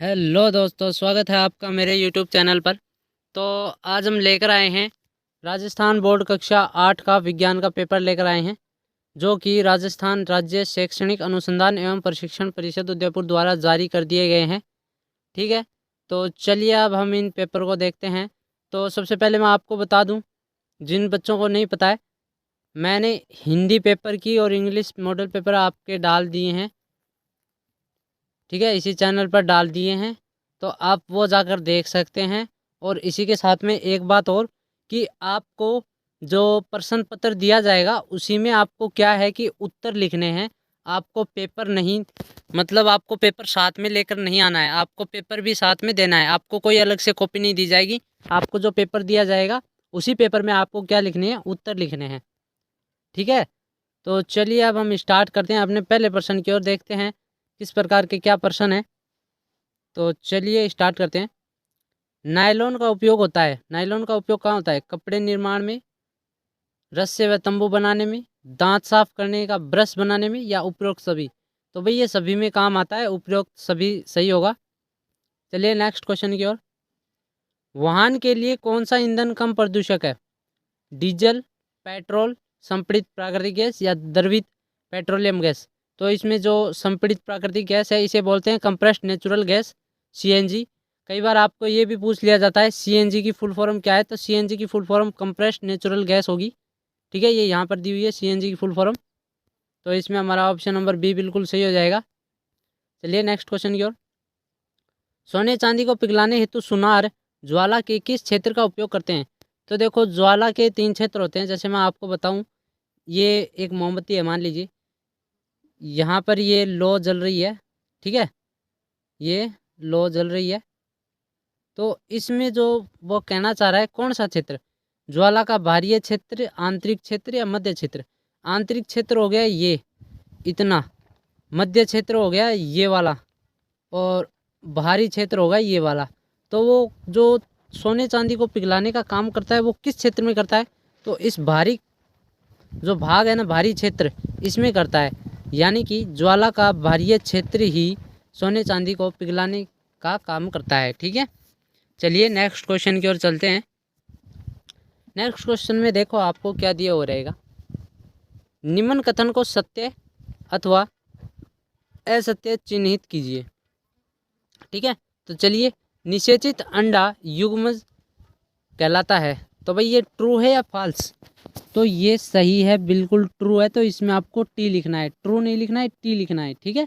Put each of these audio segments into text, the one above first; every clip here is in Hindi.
हेलो दोस्तों, स्वागत है आपका मेरे यूट्यूब चैनल पर। तो आज हम लेकर आए हैं राजस्थान बोर्ड कक्षा 8 का विज्ञान का पेपर लेकर आए हैं, जो कि राजस्थान राज्य शैक्षणिक अनुसंधान एवं प्रशिक्षण परिषद उदयपुर द्वारा जारी कर दिए गए हैं। ठीक है, तो चलिए अब हम इन पेपर को देखते हैं। तो सबसे पहले मैं आपको बता दूं, जिन बच्चों को नहीं पता है, मैंने हिंदी पेपर की और इंग्लिश मॉडल पेपर आपके डाल दिए हैं। ठीक है, इसी चैनल पर डाल दिए हैं, तो आप वो जाकर देख सकते हैं। और इसी के साथ में एक बात और, कि आपको जो प्रश्न पत्र दिया जाएगा उसी में आपको क्या है कि उत्तर लिखने हैं। आपको पेपर नहीं, मतलब आपको पेपर साथ में लेकर नहीं आना है, आपको पेपर भी साथ में देना है। आपको कोई अलग से कॉपी नहीं दी जाएगी। आपको जो पेपर दिया जाएगा उसी पेपर में आपको क्या लिखने हैं, उत्तर लिखने हैं। ठीक है, तो चलिए अब हम स्टार्ट करते हैं। अपने पहले प्रश्न की ओर देखते हैं किस प्रकार के क्या प्रश्न है। तो चलिए स्टार्ट करते हैं। नायलॉन का उपयोग होता है, नायलॉन का उपयोग कहाँ होता है? कपड़े निर्माण में, रस्से व तंबू बनाने में, दांत साफ करने का ब्रश बनाने में, या उपरोक्त सभी। तो भाई ये सभी में काम आता है, उपरोक्त सभी सही होगा। चलिए नेक्स्ट क्वेश्चन की ओर। वाहन के लिए कौन सा ईंधन कम प्रदूषक है? डीजल, पेट्रोल, संपीड़ित प्राकृतिक गैस, या द्रवित पेट्रोलियम गैस। तो इसमें जो संपीड़ित प्राकृतिक गैस है इसे बोलते हैं कंप्रेस्ड नेचुरल गैस, सीएनजी। कई बार आपको ये भी पूछ लिया जाता है सीएनजी की फुल फॉर्म क्या है, तो सीएनजी की full form compressed natural gas होगी। ठीक है, ये यहाँ पर दी हुई है सीएनजी की फुल फॉर्म। तो इसमें हमारा ऑप्शन नंबर बी बिल्कुल सही हो जाएगा। चलिए नेक्स्ट क्वेश्चन की ओर। सोने चांदी को पिघलाने हेतु सुनार ज्वाला के किस क्षेत्र का उपयोग करते हैं? तो देखो, ज्वाला के 3 क्षेत्र होते हैं। जैसे मैं आपको बताऊं, ये एक मोमबत्ती है, मान लीजिए यहाँ पर ये लो जल रही है। ठीक है, ये लो जल रही है, तो इसमें जो वो कहना चाह रहा है कौन सा क्षेत्र, ज्वाला का बाहरी क्षेत्र, आंतरिक क्षेत्र, या मध्य क्षेत्र। आंतरिक क्षेत्र हो गया ये इतना, मध्य क्षेत्र हो गया ये वाला, और बाहरी क्षेत्र होगा ये वाला। तो वो जो सोने चांदी को पिघलाने का काम करता है वो किस क्षेत्र में करता है? तो इस बाहरी जो भाग है ना, बाहरी क्षेत्र, इसमें करता है। यानी कि ज्वाला का बाहरी क्षेत्र ही सोने चांदी को पिघलाने का काम करता है। ठीक है, चलिए नेक्स्ट क्वेश्चन की ओर चलते हैं। नेक्स्ट क्वेश्चन में देखो आपको क्या दिया हो रहेगा। निम्न कथन को सत्य अथवा असत्य चिन्हित कीजिए। ठीक है, तो चलिए, निषेचित अंडा युग्मज कहलाता है। तो भाई ये ट्रू है या फॉल्स? तो ये सही है, बिल्कुल ट्रू है। तो इसमें आपको टी लिखना है, ट्रू नहीं लिखना है, टी लिखना है। ठीक है,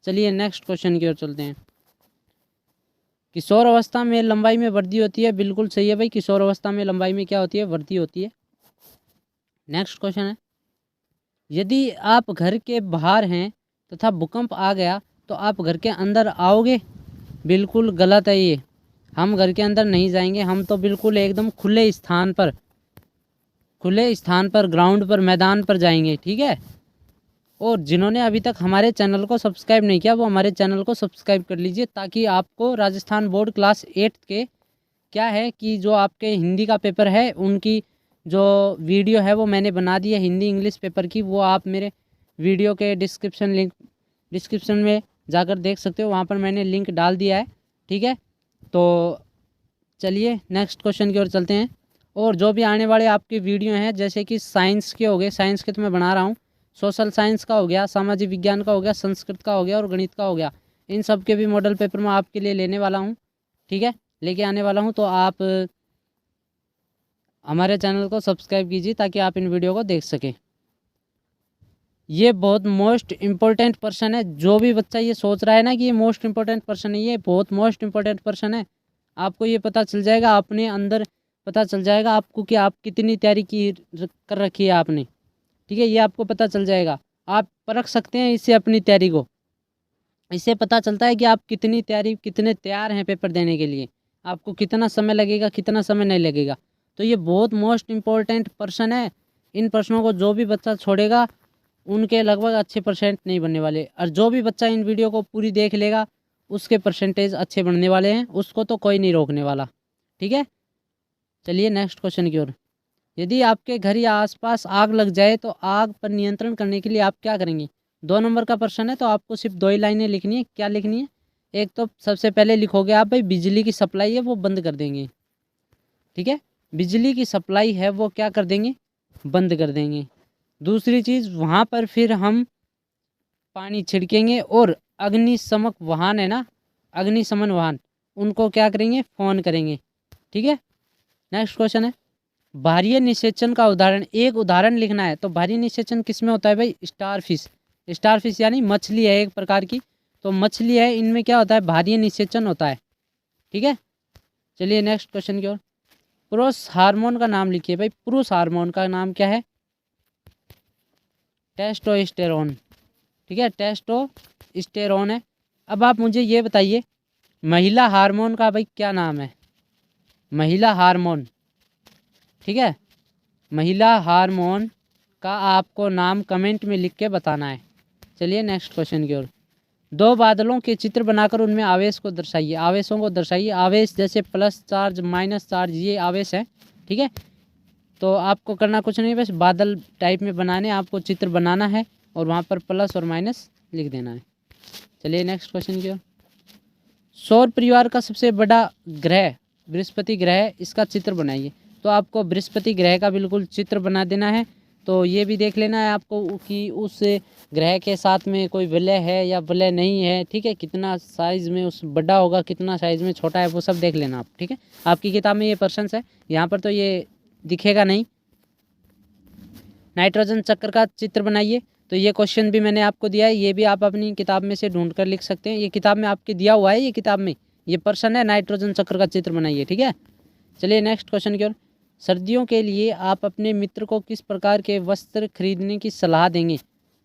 चलिए नेक्स्ट क्वेश्चन की ओर चलते हैं। किशोर अवस्था में लंबाई में वृद्धि होती है, बिल्कुल सही है भाई। किशोर अवस्था में लंबाई में क्या होती है? वृद्धि होती है। नेक्स्ट क्वेश्चन है, यदि आप घर के बाहर हैं तथा भूकंप आ गया तो आप घर के अंदर आओगे? बिल्कुल गलत है ये, हम घर के अंदर नहीं जाएंगे। हम तो बिल्कुल एकदम खुले स्थान पर, ग्राउंड पर, मैदान पर जाएंगे। ठीक है, और जिन्होंने अभी तक हमारे चैनल को सब्सक्राइब नहीं किया वो हमारे चैनल को सब्सक्राइब कर लीजिए, ताकि आपको राजस्थान बोर्ड क्लास 8 के क्या है कि जो आपके हिंदी का पेपर है उनकी जो वीडियो है वो मैंने बना दी है हिंदी इंग्लिश पेपर की। वो आप मेरे वीडियो के डिस्क्रिप्शन में जाकर देख सकते हो, वहाँ पर मैंने लिंक डाल दिया है। ठीक है, तो चलिए नेक्स्ट क्वेश्चन की ओर चलते हैं। और जो भी आने वाले आपके वीडियो हैं, जैसे कि साइंस के हो गए, साइंस के तो मैं बना रहा हूँ, सोशल साइंस का हो गया, सामाजिक विज्ञान का हो गया, संस्कृत का हो गया और गणित का हो गया, इन सब के भी मॉडल पेपर मैं आपके लिए लेने वाला हूँ। ठीक है, लेके आने वाला हूँ। तो आप हमारे चैनल को सब्सक्राइब कीजिए ताकि आप इन वीडियो को देख सकें। ये बहुत मोस्ट इम्पोर्टेंट पर्सन है। जो भी बच्चा ये सोच रहा है ना कि ये मोस्ट इम्पोर्टेंट पर्सन है, ये बहुत मोस्ट इम्पोर्टेंट पर्सन है। आपको ये पता चल जाएगा अपने अंदर, पता चल जाएगा आपको कि आप कितनी तैयारी कर रखी है आपने। ठीक है, ये आपको पता चल जाएगा, आप परख सकते हैं इससे अपनी तैयारी को। इससे पता चलता है कि आप कितनी तैयारी, कितने तैयार हैं पेपर देने के लिए, आपको कितना समय लगेगा, कितना समय नहीं लगेगा। तो ये बहुत मोस्ट इम्पोर्टेंट पर्सन है। इन प्रश्नों को जो भी बच्चा छोड़ेगा उनके लगभग अच्छे परसेंट नहीं बनने वाले, और जो भी बच्चा इन वीडियो को पूरी देख लेगा उसके परसेंटेज अच्छे बनने वाले हैं, उसको तो कोई नहीं रोकने वाला। ठीक है, चलिए नेक्स्ट क्वेश्चन की ओर। यदि आपके घर या आसपास आग लग जाए तो आग पर नियंत्रण करने के लिए आप क्या करेंगे? 2 नंबर का प्रश्न है, तो आपको सिर्फ 2 ही लाइनें लिखनी है। क्या लिखनी है? एक तो सबसे पहले लिखोगे आप भाई बिजली की सप्लाई है वो बंद कर देंगे, ठीक है, बिजली की सप्लाई है वो क्या कर देंगे, बंद कर देंगे। दूसरी चीज़ वहाँ पर फिर हम पानी छिड़केंगे और अग्निशमक वाहन है ना, अग्निशमन वाहन, उनको क्या करेंगे, फ़ोन करेंगे, ठीक है। नेक्स्ट क्वेश्चन है भारीय निषेचन का उदाहरण, एक उदाहरण लिखना है। तो भारी निषेचन किस में होता है भाई, स्टार फिश, स्टार फिश यानी मछली है एक प्रकार की, तो मछली है, इनमें क्या होता है, भारीय निषेचन होता है, ठीक है। चलिए नेक्स्ट क्वेश्चन की ओर। पुरुष हार्मोन का नाम लिखिए भाई, पुरुष हार्मोन का नाम क्या है, टेस्टोस्टेरोन, ठीक है, टेस्टोस्टेरोन है। अब आप मुझे ये बताइए महिला हार्मोन का भाई क्या नाम है, महिला हार्मोन, ठीक है, महिला हार्मोन का आपको नाम कमेंट में लिख के बताना है। चलिए नेक्स्ट क्वेश्चन की ओर। दो बादलों के चित्र बनाकर उनमें आवेश को दर्शाइए, आवेशों को दर्शाइए। आवेश जैसे प्लस चार्ज माइनस चार्ज, ये आवेश है, ठीक है। तो आपको करना कुछ नहीं, बस बादल टाइप में बनाने, आपको चित्र बनाना है और वहाँ पर प्लस और माइनस लिख देना है। चलिए नेक्स्ट क्वेश्चन की ओर। सौर परिवार का सबसे बड़ा ग्रह बृहस्पति ग्रह है, इसका चित्र बनाइए। तो आपको बृहस्पति ग्रह का बिल्कुल चित्र बना देना है। तो ये भी देख लेना है आपको कि उस ग्रह के साथ में कोई विलय है या विलय नहीं है, ठीक है, कितना साइज़ में उस बड़ा होगा, कितना साइज़ में छोटा है, वो सब देख लेना आप, ठीक है। आपकी किताब में ये प्रश्न है, यहाँ पर तो ये दिखेगा नहीं। नाइट्रोजन चक्र का चित्र बनाइए। तो ये क्वेश्चन भी मैंने आपको दिया है, ये भी आप अपनी किताब में से ढूंढ कर लिख सकते हैं, ये किताब में आपके दिया हुआ है, ये किताब में ये प्रश्न है, नाइट्रोजन चक्र का चित्र बनाइए, ठीक है। चलिए नेक्स्ट क्वेश्चन की ओर। सर्दियों के लिए आप अपने मित्र को किस प्रकार के वस्त्र खरीदने की सलाह देंगे,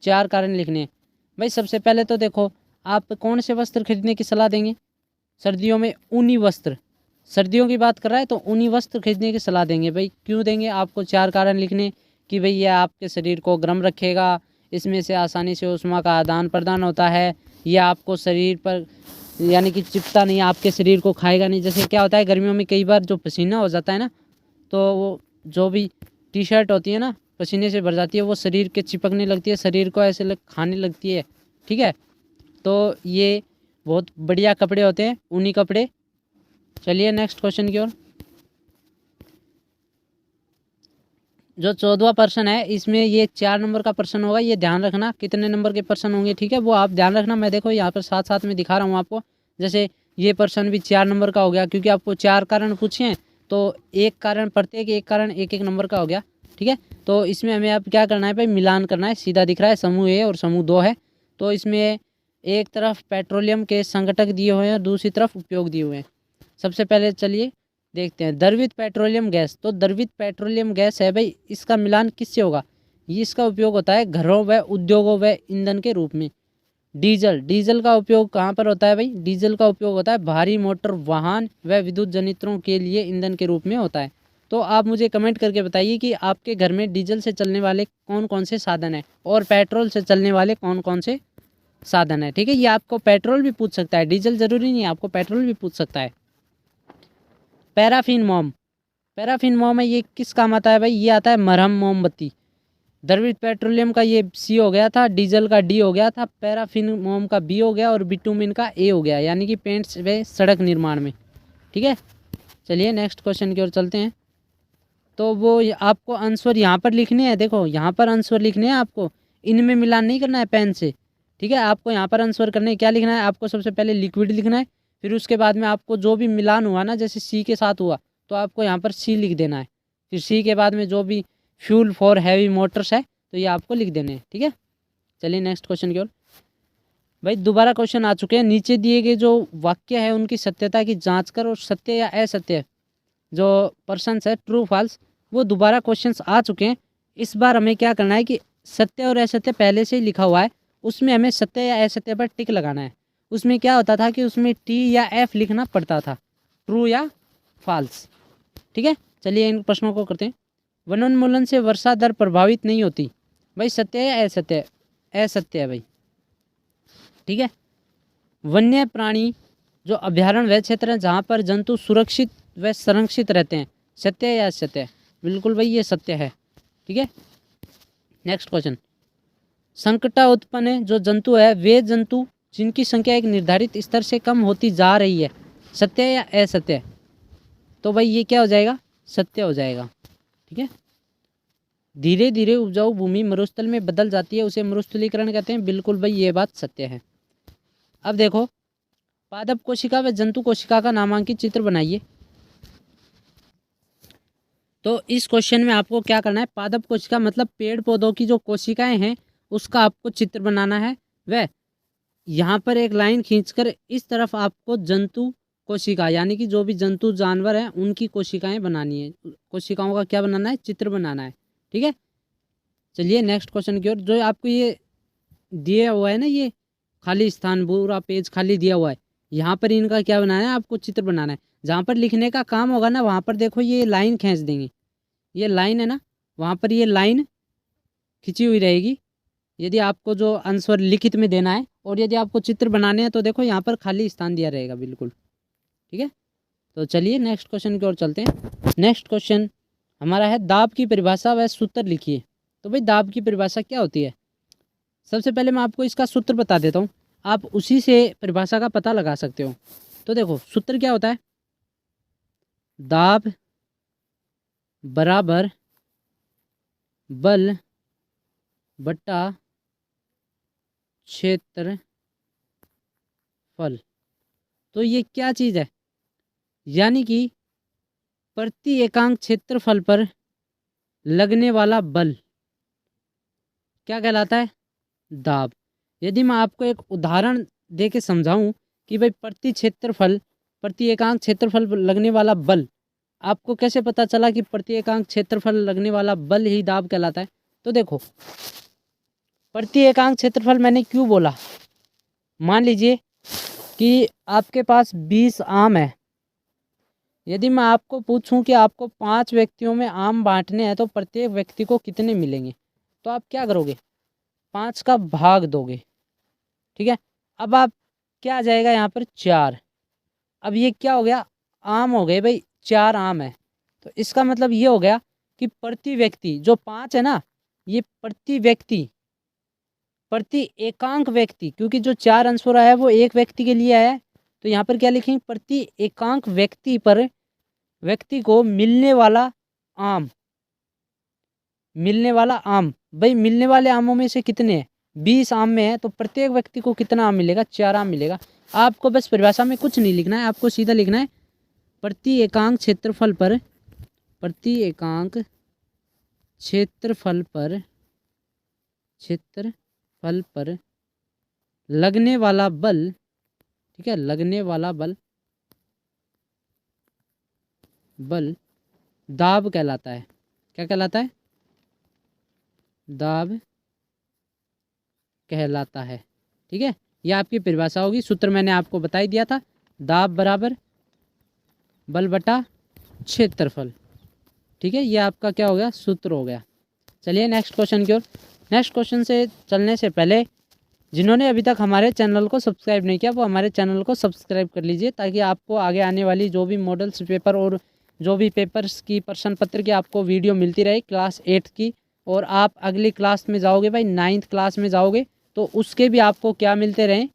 4 कारण लिखने हैं। भाई सबसे पहले तो देखो आप कौन से वस्त्र खरीदने की सलाह देंगे, सर्दियों में ऊनी वस्त्र, सर्दियों की बात कर रहा है तो ऊनी वस्त्र खरीदने की सलाह देंगे। भाई क्यों देंगे, आपको 4 कारण लिखने कि भाई यह आपके शरीर को गर्म रखेगा, इसमें से आसानी से ऊष्मा का आदान प्रदान होता है, यह आपको शरीर पर यानी कि चिपता नहीं, आपके शरीर को खाएगा नहीं। जैसे क्या होता है गर्मियों में कई बार जो पसीना हो जाता है ना, तो वो जो भी टी शर्ट होती है ना पसीने से भर जाती है, वो शरीर के चिपकने लगती है, शरीर को ऐसे खाने लगती है, ठीक है। तो ये बहुत बढ़िया कपड़े होते हैं, ऊनी कपड़े। चलिए नेक्स्ट क्वेश्चन की ओर। जो 14वां प्रश्न है इसमें ये 4 नंबर का प्रश्न होगा, ये ध्यान रखना कितने नंबर के प्रश्न होंगे, ठीक है, वो आप ध्यान रखना। मैं देखो यहाँ पर साथ साथ में दिखा रहा हूँ आपको। जैसे ये प्रश्न भी 4 नंबर का हो गया, क्योंकि आपको 4 कारण पूछे हैं, तो एक कारण प्रत्येक एक कारण एक एक नंबर का हो गया, ठीक है। तो इसमें हमें अब क्या करना है भाई, मिलान करना है। सीधा दिख रहा है समूह ए और समूह 2 है। तो इसमें एक तरफ पेट्रोलियम के संघटक दिए हुए हैं और दूसरी तरफ उपयोग दिए हुए हैं। सबसे पहले चलिए देखते हैं द्रवित पेट्रोलियम गैस। तो द्रवित पेट्रोलियम गैस है भाई, इसका मिलान किससे होगा, ये इसका उपयोग होता है घरों व उद्योगों व ईंधन के रूप में। डीजल, डीजल का उपयोग कहाँ पर होता है भाई, डीजल का उपयोग होता है भारी मोटर वाहन व विद्युत जनित्रों के लिए ईंधन के रूप में होता है। तो आप मुझे कमेंट करके बताइए कि आपके घर में डीजल से चलने वाले कौन कौन से साधन हैं और पेट्रोल से चलने वाले कौन कौन से साधन है, ठीक है। ये आपको पेट्रोल भी पूछ सकता है, डीजल जरूरी नहीं है, आपको पेट्रोल भी पूछ सकता है। पैराफिन मोम, पैराफिन मोम है, ये किस काम आता है भाई, ये आता है मरहम मोमबत्ती। द्रवित पेट्रोलियम का ये सी हो गया था, डीजल का डी हो गया था, पैराफिन मोम का बी हो गया और बिटुमिन का ए हो गया, यानी कि पेंट्स व सड़क निर्माण में, ठीक है। चलिए नेक्स्ट क्वेश्चन की ओर चलते हैं। तो वो आपको आंसर यहाँ पर लिखने हैं, देखो यहाँ पर आंसर लिखने हैं आपको, इनमें मिलान नहीं करना है पेन से, ठीक है। आपको यहाँ पर आंसर करने हैं, क्या लिखना है आपको, सबसे पहले लिक्विड लिखना है, फिर उसके बाद में आपको जो भी मिलान हुआ ना, जैसे सी के साथ हुआ तो आपको यहाँ पर सी लिख देना है, फिर सी के बाद में जो भी फ्यूल फॉर हैवी मोटर्स है तो ये आपको लिख देने हैं, ठीक है। चलिए नेक्स्ट क्वेश्चन की ओर। भाई दोबारा क्वेश्चन आ चुके हैं, नीचे दिए गए जो वाक्य है उनकी सत्यता की जांच कर और सत्य या असत्य जो पर्सन है ट्रू फॉल्स, वो दोबारा क्वेश्चंस आ चुके हैं। इस बार हमें क्या करना है कि सत्य और असत्य पहले से ही लिखा हुआ है, उसमें हमें सत्य या असत्य पर टिक लगाना है। उसमें क्या होता था कि उसमें टी या एफ लिखना पड़ता था, ट्रू या फॉल्स, ठीक है। चलिए इन प्रश्नों को करते हैं। वनोन्मूलन से वर्षा दर प्रभावित नहीं होती, भाई सत्य है असत्य, असत्य है भाई, ठीक है। वन्य प्राणी जो अभ्यारण्य व क्षेत्र है जहाँ पर जंतु सुरक्षित व संरक्षित रहते हैं, सत्य है या असत्य है, बिल्कुल भाई ये सत्य है, ठीक है। Next question. संकटा उत्पन्न जो जंतु है वे जंतु जिनकी संख्या एक निर्धारित स्तर से कम होती जा रही है, सत्य है या असत्य? तो भाई ये क्या हो जाएगा? सत्य हो जाएगा। ठीक है। धीरे धीरे उपजाऊ भूमि मरुस्थल में बदल जाती है, उसे मरुस्थलीकरण कहते हैं। बिल्कुल भाई ये बात सत्य है। अब देखो, पादप कोशिका व जंतु कोशिका का नामांकित चित्र बनाइए। तो इस क्वेश्चन में आपको क्या करना है, पादप कोशिका मतलब पेड़ पौधों की जो कोशिकाएं हैं उसका आपको चित्र बनाना है। वह यहाँ पर एक लाइन खींचकर इस तरफ आपको जंतु कोशिका यानी कि जो भी जंतु जानवर हैं उनकी कोशिकाएं बनानी है। कोशिकाओं का क्या बनाना है? चित्र बनाना है। ठीक है। चलिए नेक्स्ट क्वेश्चन की ओर। जो आपको ये दिया हुआ है ना, ये खाली स्थान, पूरा पेज खाली दिया हुआ है, यहाँ पर इनका क्या बनाना है? आपको चित्र बनाना है। जहाँ पर लिखने का काम होगा ना, वहाँ पर देखो ये लाइन खींच देंगे। ये लाइन है ना, वहाँ पर ये लाइन खिंची हुई रहेगी यदि आपको जो आंसर लिखित में देना है, और यदि आपको चित्र बनाने हैं तो देखो यहाँ पर खाली स्थान दिया रहेगा। बिल्कुल ठीक है। तो चलिए नेक्स्ट क्वेश्चन की ओर चलते हैं। नेक्स्ट क्वेश्चन हमारा है, दाब की परिभाषा व सूत्र लिखिए। तो भाई दाब की परिभाषा क्या होती है? सबसे पहले मैं आपको इसका सूत्र बता देता हूँ, आप उसी से परिभाषा का पता लगा सकते हो। तो देखो सूत्र क्या होता है, दाब बराबर बल बट्टा क्षेत्रफल। तो ये क्या चीज़ है, यानी कि प्रति एकांक क्षेत्रफल पर लगने वाला बल क्या कहलाता है? दाब। यदि मैं आपको एक उदाहरण दे के समझाऊं कि भाई प्रति एकांक क्षेत्रफल पर लगने वाला बल, आपको कैसे पता चला कि प्रति एकांक क्षेत्रफल लगने वाला बल ही दाब कहलाता है? तो देखो, प्रति एकांक क्षेत्रफल मैंने क्यों बोला, मान लीजिए कि आपके पास 20 आम है। यदि मैं आपको पूछूं कि आपको 5 व्यक्तियों में आम बांटने हैं तो प्रत्येक व्यक्ति को कितने मिलेंगे, तो आप क्या करोगे? 5 का भाग दोगे। ठीक है। अब आप क्या आ जाएगा यहाँ पर? 4। अब ये क्या हो गया? आम हो गए भाई, 4 आम है। तो इसका मतलब ये हो गया कि प्रति व्यक्ति जो 5 है ना, ये प्रति एकांक व्यक्ति, क्योंकि जो 4 आंसर आया है वो एक व्यक्ति के लिए आया है, तो यहाँ पर क्या लिखेंगे? प्रति एकांक व्यक्ति को मिलने वाला आम। भाई मिलने वाले आमों में से कितने हैं? 20 आम में है, तो प्रत्येक व्यक्ति को कितना आम मिलेगा? 4 आम मिलेगा। आपको बस परिभाषा में कुछ नहीं लिखना है, आपको सीधा लिखना है प्रति एकांक क्षेत्रफल पर लगने वाला बल। ठीक है, लगने वाला बल दाब कहलाता है। क्या कहलाता है? दाब कहलाता है। ठीक है, यह आपकी परिभाषा होगी। सूत्र मैंने आपको बता ही दिया था, दाब बराबर बल बटा क्षेत्रफल। ठीक है, यह आपका क्या हो गया? सूत्र हो गया। चलिए नेक्स्ट क्वेश्चन की ओर। नेक्स्ट क्वेश्चन से चलने से पहले जिन्होंने अभी तक हमारे चैनल को सब्सक्राइब नहीं किया वो हमारे चैनल को सब्सक्राइब कर लीजिए, ताकि आपको आगे आने वाली जो भी मॉडल्स पेपर और जो भी पेपर्स की प्रश्न पत्र की आपको वीडियो मिलती रहे क्लास 8 की, और आप अगली क्लास में जाओगे भाई 9th क्लास में जाओगे तो उसके भी आपको क्या मिलते रहें?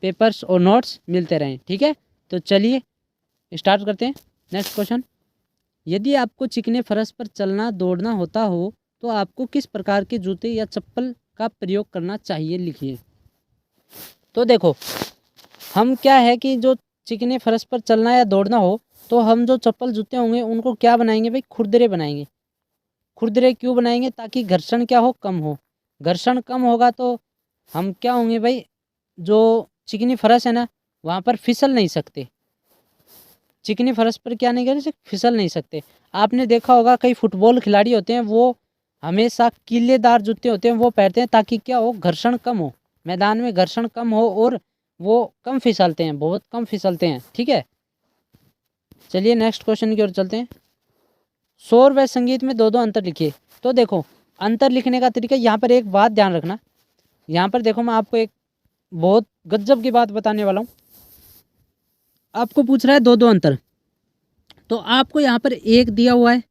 पेपर्स और नोट्स मिलते रहें। ठीक है, तो चलिए स्टार्ट करते हैं। नेक्स्ट क्वेश्चन, यदि आपको चिकने फर्श पर चलना दौड़ना होता हो तो आपको किस प्रकार के जूते या चप्पल का प्रयोग करना चाहिए? लिखिए। तो देखो, हम क्या है कि जो चिकने फर्श पर चलना या दौड़ना हो तो हम जो चप्पल जूते होंगे उनको क्या बनाएंगे भाई? खुरदरे बनाएंगे। खुरदरे क्यों बनाएंगे? ताकि घर्षण क्या हो? कम हो। घर्षण कम होगा तो हम क्या होंगे भाई? जो चिकनी फर्श है ना, वहाँ पर फिसल नहीं सकते। चिकनी फर्श पर क्या नहीं कर सकते? फिसल नहीं सकते। आपने देखा होगा कई फुटबॉल खिलाड़ी होते हैं, वो हमेशा कीलेदार जूते होते हैं वो पहनते हैं, ताकि क्या हो? घर्षण कम हो, मैदान में घर्षण कम हो और वो कम फिसलते हैं, बहुत कम फिसलते हैं। ठीक है, चलिए नेक्स्ट क्वेश्चन की ओर चलते हैं। शोर व संगीत में दो अंतर लिखिए। तो देखो, अंतर लिखने का तरीका, यहाँ पर एक बात ध्यान रखना। यहाँ पर देखो, मैं आपको एक बहुत गजब की बात बताने वाला हूँ। आपको पूछ रहा है दो अंतर, तो आपको यहाँ पर एक दिया हुआ है,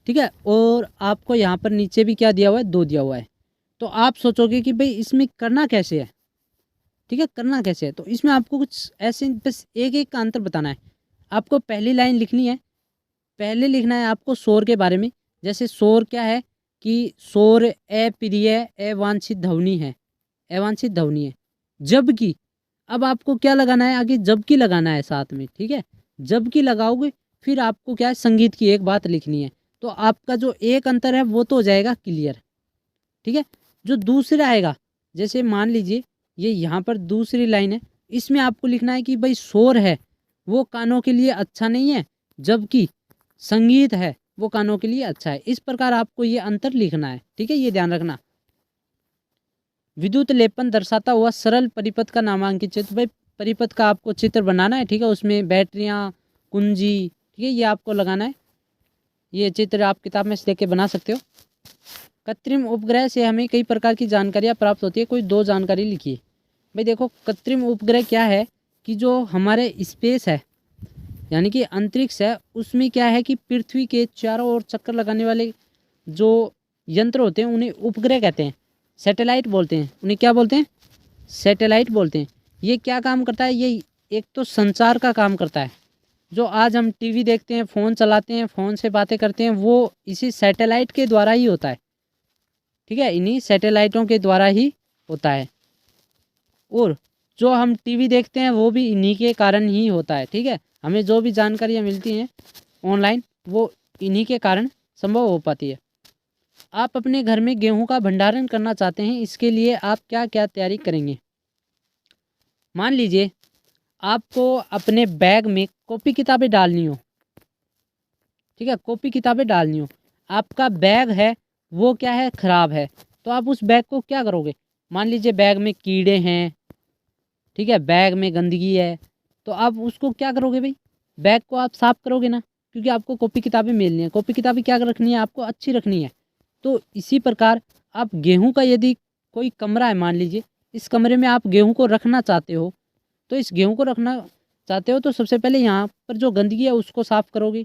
ठीक है, और आपको यहाँ पर नीचे भी क्या दिया हुआ है? 2 दिया हुआ है। तो आप सोचोगे कि भाई इसमें करना कैसे है? ठीक है, करना कैसे है, तो इसमें आपको कुछ ऐसे बस एक एक का अंतर बताना है। आपको पहली लाइन लिखनी है, पहले लिखना है आपको शोर के बारे में। जैसे शोर क्या है कि शोर अप्रिय अवांछित ध्वनि है, अवांछित ध्वनि है। जबकि अब आपको क्या लगाना है, आगे जबकि लगाना है साथ में, ठीक है। जबकि लगाओगे फिर आपको क्या है, संगीत की एक बात लिखनी है। तो आपका जो एक अंतर है वो तो हो जाएगा क्लियर, ठीक है। जो दूसरा आएगा, जैसे मान लीजिए ये यहाँ पर दूसरी लाइन है, इसमें आपको लिखना है कि भाई शोर है वो कानों के लिए अच्छा नहीं है, जबकि संगीत है वो कानों के लिए अच्छा है। इस प्रकार आपको ये अंतर लिखना है, ठीक है, ये ध्यान रखना। विद्युत लेपन दर्शाता हुआ सरल परिपथ का नामांकित चित्र, भाई परिपथ का आपको चित्र बनाना है, ठीक है। उसमें बैटरियाँ, कुंजी, ठीक है, ये आपको लगाना है। ये चित्र आप किताब में से देख के बना सकते हो। कृत्रिम उपग्रह से हमें कई प्रकार की जानकारियाँ प्राप्त होती है, कोई दो जानकारी लिखिए। भाई देखो कृत्रिम उपग्रह क्या है कि जो हमारे स्पेस है यानी कि अंतरिक्ष है, उसमें क्या है कि पृथ्वी के चारों ओर चक्कर लगाने वाले जो यंत्र होते हैं उन्हें उपग्रह कहते हैं, सैटेलाइट बोलते हैं। उन्हें क्या बोलते हैं, सैटेलाइट बोलते हैं। ये क्या काम करता है, ये एक तो संचार का काम करता है। जो आज हम टीवी देखते हैं, फ़ोन चलाते हैं, फ़ोन से बातें करते हैं, वो इसी सैटेलाइट के द्वारा ही होता है, ठीक है, इन्हीं सैटेलाइटों के द्वारा ही होता है। और जो हम टीवी देखते हैं वो भी इन्हीं के कारण ही होता है, ठीक है। हमें जो भी जानकारियाँ मिलती हैं ऑनलाइन वो इन्हीं के कारण संभव हो पाती है। आप अपने घर में गेहूं का भंडारण करना चाहते हैं, इसके लिए आप क्या क्या तैयारी करेंगे। मान लीजिए आपको अपने बैग में कॉपी किताबें डालनी हो, ठीक है, कॉपी किताबें डालनी हो। आपका बैग है वो क्या है, ख़राब है, तो आप उस बैग को क्या करोगे। मान लीजिए बैग में कीड़े हैं, ठीक है, बैग में गंदगी है, तो आप उसको क्या करोगे भाई, बैग को आप साफ़ करोगे ना, क्योंकि आपको कॉपी किताबें मिलनी है। कॉपी किताबें क्या रखनी है, आपको अच्छी रखनी है। तो इसी प्रकार आप गेहूं का यदि कोई कमरा है, मान लीजिए इस कमरे में आप गेहूं को रखना चाहते हो, तो इस गेहूं को रखना चाहते हो तो सबसे पहले यहाँ पर जो गंदगी है उसको साफ़ करोगे।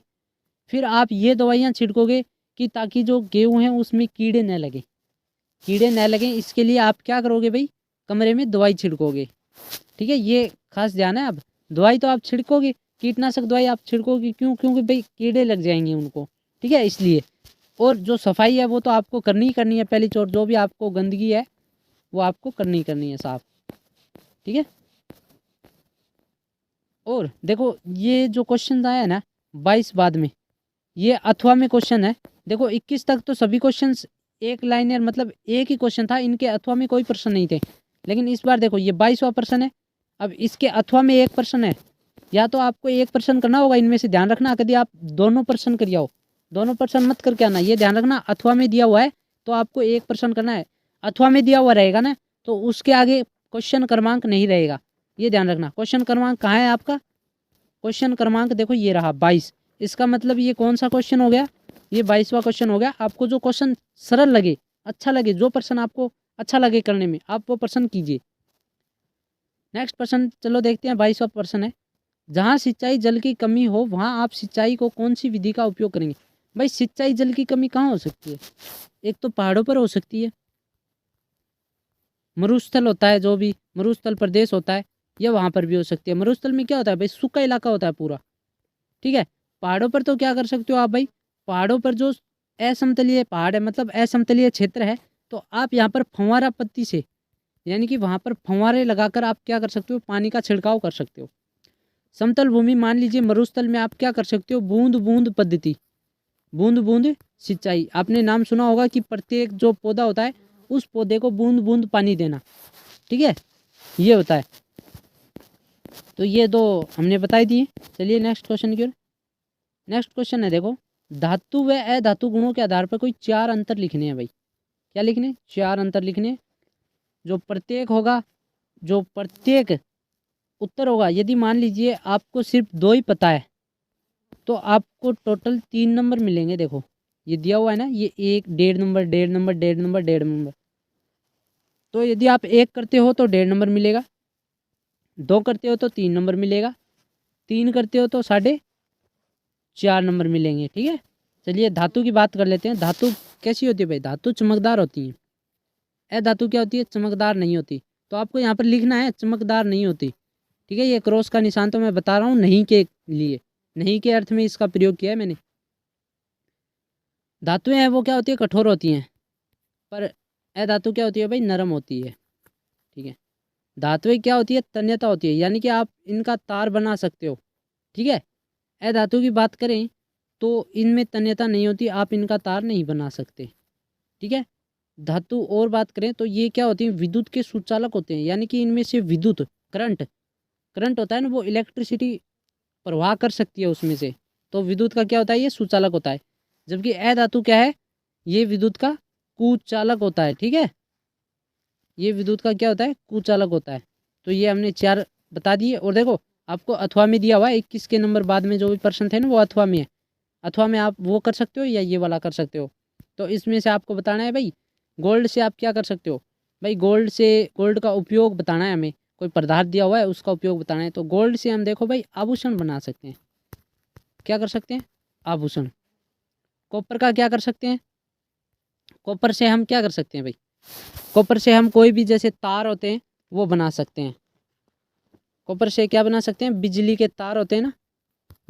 फिर आप ये दवाइयाँ छिड़कोगे कि ताकि जो गेहूँ हैं उसमें कीड़े न लगें, कीड़े न लगें, इसके लिए आप क्या करोगे भाई, कमरे में दवाई छिड़कोगे, ठीक है। ये खास ध्यान है। अब दवाई तो आप छिड़कोगे, कीटनाशक दवाई आप छिड़कोगे, क्यों, क्योंकि भाई कीड़े लग जाएंगे उनको, ठीक है, इसलिए। और जो सफाई है वो तो आपको करनी ही करनी है, पहली चोट जो भी आपको गंदगी है वो आपको करनी ही करनी है साफ, ठीक है। और देखो ये जो क्वेश्चन आया है ना 22 बाद में, ये अथवा में क्वेश्चन है। देखो 21 तक तो सभी क्वेश्चन एक लाइनर मतलब एक ही क्वेश्चन था, इनके अथवा में कोई प्रश्न नहीं थे। लेकिन इस बार देखो ये 22वां प्रश्न है, अब इसके अथवा में एक प्रश्न है। या तो आपको एक प्रश्न करना होगा इनमें से, ध्यान रखना, कभी आप दोनों प्रश्न कर जाओ, दोनों प्रश्न मत करके आना, ये ध्यान रखना। अथवा में दिया हुआ है तो आपको एक प्रश्न करना है, अथवा में दिया हुआ रहेगा ना तो उसके आगे क्वेश्चन क्रमांक नहीं रहेगा, ये ध्यान रखना। क्वेश्चन क्रमांक कहाँ है आपका, क्वेश्चन क्रमांक देखो ये रहा 22। इसका मतलब ये कौन सा क्वेश्चन हो गया, ये 22वां क्वेश्चन हो गया। आपको जो क्वेश्चन सरल लगे, अच्छा लगे, जो प्रश्न आपको अच्छा लगे करने में, आप वो प्रश्न कीजिए। नेक्स्ट प्रश्न चलो देखते हैं, 22वां प्रश्न है, जहाँ सिंचाई जल की कमी हो वहाँ आप सिंचाई को कौन सी विधि का उपयोग करेंगे। भाई सिंचाई जल की कमी कहाँ हो सकती है, एक तो पहाड़ों पर हो सकती है, मरुस्थल होता है, जो भी मरुस्थल प्रदेश होता है, या वहाँ पर भी हो सकती है। मरुस्थल में क्या होता है भाई, सूखा इलाका होता है पूरा, ठीक है। पहाड़ों पर तो क्या कर सकते हो आप भाई, पहाड़ों पर जो असमतलीय पहाड़ है मतलब असमतलीय क्षेत्र है, तो आप यहाँ पर फंवारा पत्ती से यानी कि वहाँ पर फंवारे लगाकर आप क्या कर सकते हो, पानी का छिड़काव कर सकते हो। समतल भूमि मान लीजिए मरुस्थल में आप क्या कर सकते हो, बूंद बूंद पद्धति, बूंद बूंद सिंचाई। आपने नाम सुना होगा कि प्रत्येक जो पौधा होता है उस पौधे को बूंद बूंद पानी देना, ठीक है, ये होता है। तो ये दो हमने बताई दिए। चलिए नेक्स्ट क्वेश्चन की ओर। नेक्स्ट क्वेश्चन है देखो, धातु व अधातु गुणों के आधार पर कोई 4 अंतर लिखने हैं भाई। क्या लिखने, 4 अंतर लिखने। जो प्रत्येक होगा, जो प्रत्येक उत्तर होगा, यदि मान लीजिए आपको सिर्फ 2 ही पता है तो आपको टोटल 3 नंबर मिलेंगे। देखो ये दिया हुआ है ना, ये 1 1.5 नंबर 1.5 नंबर 1.5 नंबर 1.5 नंबर। तो यदि आप 1 करते हो तो 1.5 नंबर मिलेगा, 2 करते हो तो 3 नंबर मिलेगा, 3 करते हो तो 4.5 नंबर मिलेंगे, ठीक है। चलिए धातु की बात कर लेते हैं। धातु कैसी होती है भाई, धातु चमकदार होती है, अधातु क्या होती है, चमकदार नहीं होती। तो आपको यहाँ पर लिखना है चमकदार नहीं होती। ठीक है, ये क्रॉस का निशान तो मैं बता रहा हूँ नहीं के लिए, नहीं के अर्थ में इसका प्रयोग किया है मैंने। धातुएं हैं वो क्या होती है, कठोर होती हैं, पर अधातु क्या होती है भाई, नरम होती है। ठीक है, धातुएं क्या होती है, तन्यता होती है, यानी कि आप इनका तार बना सकते हो। ठीक है, अधातु की बात करें तो इनमें तन्यता नहीं होती, आप इनका तार नहीं बना सकते। ठीक है, धातु और बात करें तो ये क्या होती है, विद्युत के सुचालक होते हैं, यानी कि इनमें से विद्युत करंट होता है ना, वो इलेक्ट्रिसिटी प्रवाह कर सकती है उसमें से, तो विद्युत का क्या होता है, ये सुचालक होता है। जबकि अधातु क्या है, ये विद्युत का कुचालक होता है। ठीक है, ये विद्युत का क्या होता है, कुचालक होता है। तो ये हमने 4 बता दिए। और देखो आपको अथवा में दिया हुआ है 21 के नंबर बाद में जो भी प्रश्न थे ना वो अथवा में है। अथवा में आप वो कर सकते हो या ये वाला कर सकते हो। तो इसमें से आपको बताना है भाई, गोल्ड से आप क्या कर सकते हो भाई, गोल्ड का उपयोग बताना है हमें, कोई पदार्थ दिया हुआ है उसका उपयोग बताना है। तो गोल्ड से हम देखो भाई आभूषण बना सकते हैं। क्या कर सकते हैं, आभूषण। कॉपर का क्या कर सकते हैं, कॉपर से हम क्या कर सकते हैं भाई, कॉपर से हम कोई भी जैसे तार होते हैं वो बना सकते हैं। कॉपर से क्या बना सकते हैं, बिजली के तार होते हैं ना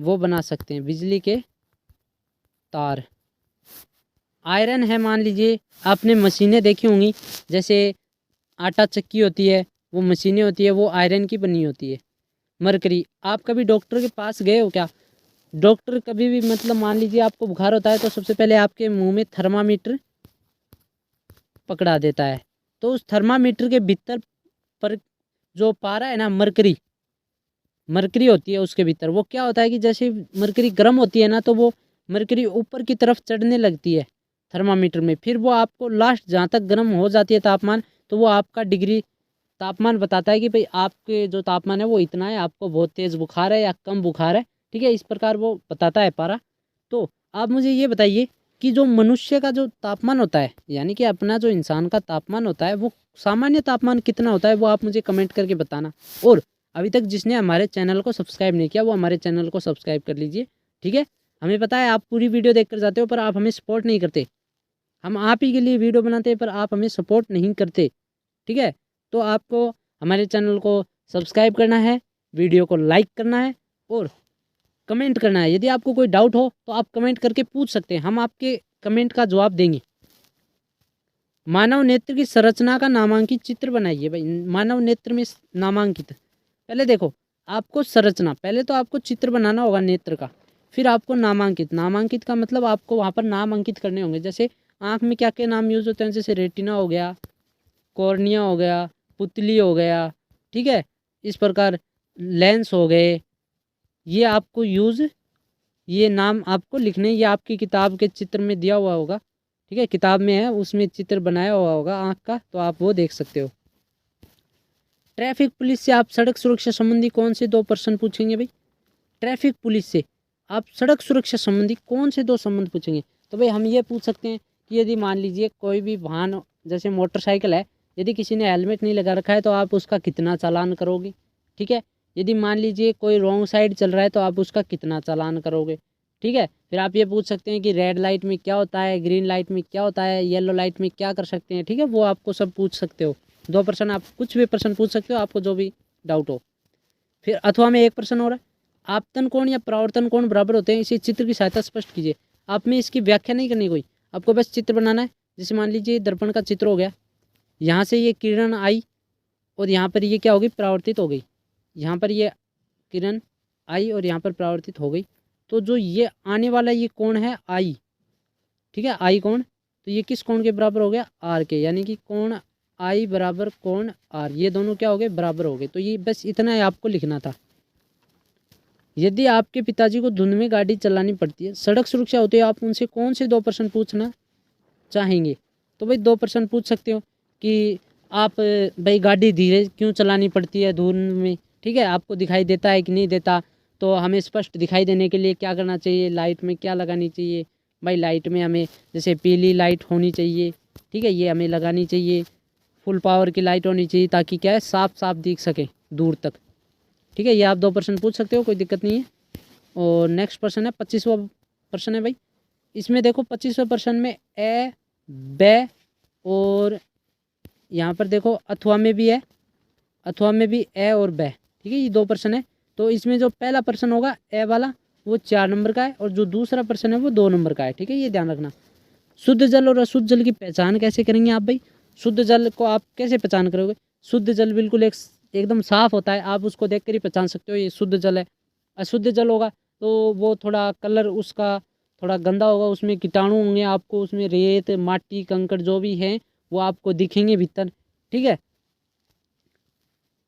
वो बना सकते हैं, बिजली के तार। आयरन है, मान लीजिए आपने मशीनें देखी होंगी, जैसे आटा चक्की होती है, वो मशीनें होती है वो आयरन की बनी होती है। मरकरी, आप कभी डॉक्टर के पास गए हो क्या, डॉक्टर कभी भी मतलब मान लीजिए आपको बुखार होता है तो सबसे पहले आपके मुंह में थर्मामीटर पकड़ा देता है, तो उस थर्मामीटर के भीतर पर जो पारा है ना, मरकरी होती है उसके भीतर, वो क्या होता है कि जैसे मरकरी गर्म होती है ना तो वो मरकरी ऊपर की तरफ चढ़ने लगती है थर्मामीटर में, फिर वो आपको लास्ट जहाँ तक गर्म हो जाती है तापमान, तो वो आपका डिग्री तापमान बताता है कि भाई आपके जो तापमान है वो इतना है, आपको बहुत तेज़ बुखार है या कम बुखार है। ठीक है, इस प्रकार वो बताता है पारा। तो आप मुझे ये बताइए कि जो मनुष्य का जो तापमान होता है, यानी कि अपना जो इंसान का तापमान होता है, वो सामान्य तापमान कितना होता है, वो आप मुझे कमेंट करके बताना। और अभी तक जिसने हमारे चैनल को सब्सक्राइब नहीं किया वो हमारे चैनल को सब्सक्राइब कर लीजिए। ठीक है, हमें पता है आप पूरी वीडियो देख कर जाते हो पर आप हमें सपोर्ट नहीं करते, हम आप ही के लिए वीडियो बनाते हैं पर आप हमें सपोर्ट नहीं करते। ठीक है, तो आपको हमारे चैनल को सब्सक्राइब करना है, वीडियो को लाइक करना है और कमेंट करना है। यदि आपको कोई डाउट हो तो आप कमेंट करके पूछ सकते हैं, हम आपके कमेंट का जवाब देंगे। मानव नेत्र की संरचना का नामांकित चित्र बनाइए भाई, मानव नेत्र में नामांकित। पहले देखो आपको संरचना, पहले तो आपको चित्र बनाना होगा नेत्र का, फिर आपको नामांकित का मतलब आपको वहाँ पर नाम अंकित करने होंगे। जैसे आँख में क्या क्या नाम यूज़ होते हैं, जैसे रेटिना हो गया, कॉर्निया हो गया, पुतली हो गया। ठीक है, इस प्रकार लेंस हो गए, ये आपको ये नाम आपको लिखने, ये आपकी किताब के चित्र में दिया हुआ होगा। ठीक है, किताब में है, उसमें चित्र बनाया हुआ होगा आँख का, तो आप वो देख सकते हो। ट्रैफिक पुलिस से आप सड़क सुरक्षा संबंधी कौन से 2 प्रश्न पूछेंगे भाई, ट्रैफिक पुलिस से आप सड़क सुरक्षा संबंधी कौन से 2 संबंध पूछेंगे। तो भाई हम ये पूछ सकते हैं कि यदि मान लीजिए कोई भी वाहन जैसे मोटरसाइकिल है, यदि किसी ने हेलमेट नहीं लगा रखा है तो आप उसका कितना चालान करोगे। ठीक है, यदि मान लीजिए कोई रॉन्ग साइड चल रहा है तो आप उसका कितना चालान करोगे। ठीक है, फिर आप ये पूछ सकते हैं कि रेड लाइट में क्या होता है, ग्रीन लाइट में क्या होता है, येलो लाइट में क्या कर सकते हैं। ठीक है, वो आपको सब पूछ सकते हो। 2 प्रश्न, आप कुछ भी प्रश्न पूछ सकते हो, आपको जो भी डाउट हो। फिर अथवा में 1 प्रश्न हो रहा है, आपतन कोण या परावर्तन कोण बराबर होते हैं, इसे चित्र की सहायता स्पष्ट कीजिए। आप में इसकी व्याख्या नहीं करनी कोई, आपको बस चित्र बनाना है। जैसे मान लीजिए दर्पण का चित्र हो गया, यहाँ से ये किरण आई और यहाँ पर ये क्या होगी, परावर्तित हो गई। यहाँ पर ये किरण आई और यहाँ पर परावर्तित हो गई, तो जो ये आने वाला ये कोण है आई, ठीक है, आई कोण, तो ये किस कोण के बराबर हो गया, आर के, यानी कि कोण आई बराबर कोण आर, ये दोनों क्या हो गए, बराबर हो गए। तो ये बस इतना है आपको लिखना था। यदि आपके पिताजी को धुंध में गाड़ी चलानी पड़ती है, सड़क सुरक्षा होती है, आप उनसे कौन से 2 प्रश्न पूछना चाहेंगे। तो भाई 2 प्रश्न पूछ सकते हो कि आप भाई गाड़ी धीरे क्यों चलानी पड़ती है धुंध में। ठीक है, आपको दिखाई देता है कि नहीं देता, तो हमें स्पष्ट दिखाई देने के लिए क्या करना चाहिए, लाइट में क्या लगानी चाहिए भाई, लाइट में हमें जैसे पीली लाइट होनी चाहिए। ठीक है, ये हमें लगानी चाहिए, फुल पावर की लाइट होनी चाहिए, ताकि क्या है साफ साफ दिख सके दूर तक। ठीक है, ये आप 2 प्रश्न पूछ सकते हो, कोई दिक्कत नहीं है। और नेक्स्ट प्रश्न है 25वां प्रश्न है भाई, इसमें देखो 25वें प्रश्न में ए बे और यहाँ पर देखो अथवा में भी है, अथवा में भी ए और ब, ठीक है, ये 2 प्रश्न है। तो इसमें जो पहला प्रश्न होगा ए वाला वो 4 नंबर का है और जो दूसरा प्रश्न है वो 2 नंबर का है, ठीक है, ये ध्यान रखना। शुद्ध जल और अशुद्ध जल की पहचान कैसे करेंगे आप भाई? शुद्ध जल को आप कैसे पहचान करोगे? शुद्ध जल बिल्कुल एकदम साफ होता है, आप उसको देख कर ही पहचान सकते हो ये शुद्ध जल है। अशुद्ध जल होगा तो वो थोड़ा कलर उसका थोड़ा गंदा होगा, उसमें कीटाणु होंगे, आपको उसमें रेत माटी कंकड़ जो भी है वो आपको दिखेंगे भीतर, ठीक है।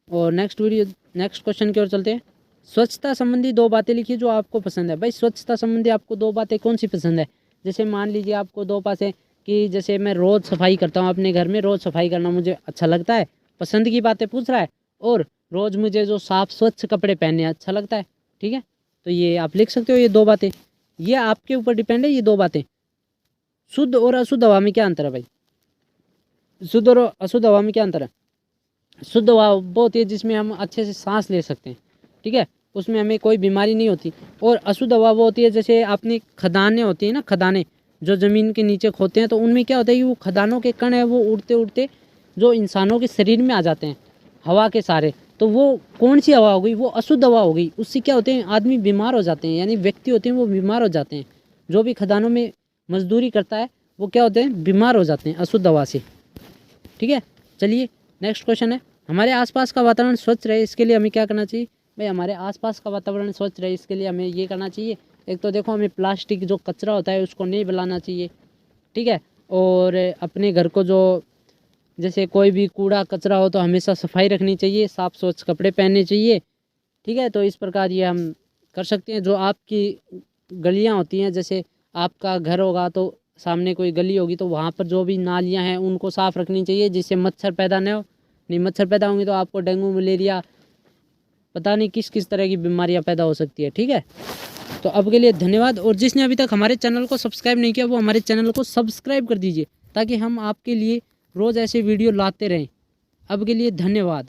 और नेक्स्ट क्वेश्चन की ओर चलते हैं। स्वच्छता संबंधी 2 बातें लिखिए जो आपको पसंद है। भाई स्वच्छता संबंधी आपको 2 बातें कौन सी पसंद है? जैसे मान लीजिए आपको 2 बातें कि जैसे मैं रोज़ सफाई करता हूँ अपने घर में, रोज़ सफाई करना मुझे अच्छा लगता है, पसंद की बातें पूछ रहा है, और रोज़ मुझे जो साफ़ स्वच्छ कपड़े पहनने अच्छा लगता है, ठीक है। तो ये आप लिख सकते हो ये 2 बातें, ये आपके ऊपर डिपेंड है ये 2 बातें। शुद्ध और अशुद्ध हवा में क्या अंतर है भाई? शुद्ध और अशुद्ध हवा में क्या अंतर है? शुद्ध हवा वो होती है जिसमें हम अच्छे से सांस ले सकते हैं, ठीक है, उसमें हमें कोई बीमारी नहीं होती। और अशुद्ध हवा वो होती है जैसे अपनी खदानें होती हैं ना, खदानें जो ज़मीन के नीचे खोदते हैं, तो उनमें क्या होता है कि वो खदानों के कण है वो उड़ते उड़ते जो इंसानों के शरीर में आ जाते हैं हवा के सारे, तो वो कौन सी हवा हो गई? वो अशुद्ध हवा हो गई। उससे क्या होते हैं, आदमी बीमार हो जाते हैं, यानी व्यक्ति होते हैं वो बीमार हो जाते हैं। जो भी खदानों में मजदूरी करता है वो क्या होते हैं, बीमार हो जाते हैं अशुद्ध हवा से, ठीक है। चलिए नेक्स्ट क्वेश्चन है, हमारे आसपास का वातावरण स्वच्छ रहे इसके लिए हमें क्या करना चाहिए? भाई हमारे आसपास का वातावरण स्वच्छ रहे इसके लिए हमें ये करना चाहिए, एक तो देखो हमें प्लास्टिक जो कचरा होता है उसको नहीं बनाना चाहिए, ठीक है। और अपने घर को जो जैसे कोई भी कूड़ा कचरा हो तो हमेशा सफाई रखनी चाहिए, साफ़ स्वच्छ कपड़े पहनने चाहिए, ठीक है। तो इस प्रकार ये हम कर सकते हैं। जो आपकी गलियाँ होती हैं, जैसे आपका घर होगा तो सामने कोई गली होगी तो वहाँ पर जो भी नालियाँ हैं उनको साफ़ रखनी चाहिए जिससे मच्छर पैदा न हो। नहीं मच्छर पैदा होंगे तो आपको डेंगू मलेरिया पता नहीं किस किस तरह की बीमारियाँ पैदा हो सकती है, ठीक है। तो अब के लिए धन्यवाद, और जिसने अभी तक हमारे चैनल को सब्सक्राइब नहीं किया वो हमारे चैनल को सब्सक्राइब कर दीजिए ताकि हम आपके लिए रोज़ ऐसे वीडियो लाते रहें। अब के लिए धन्यवाद।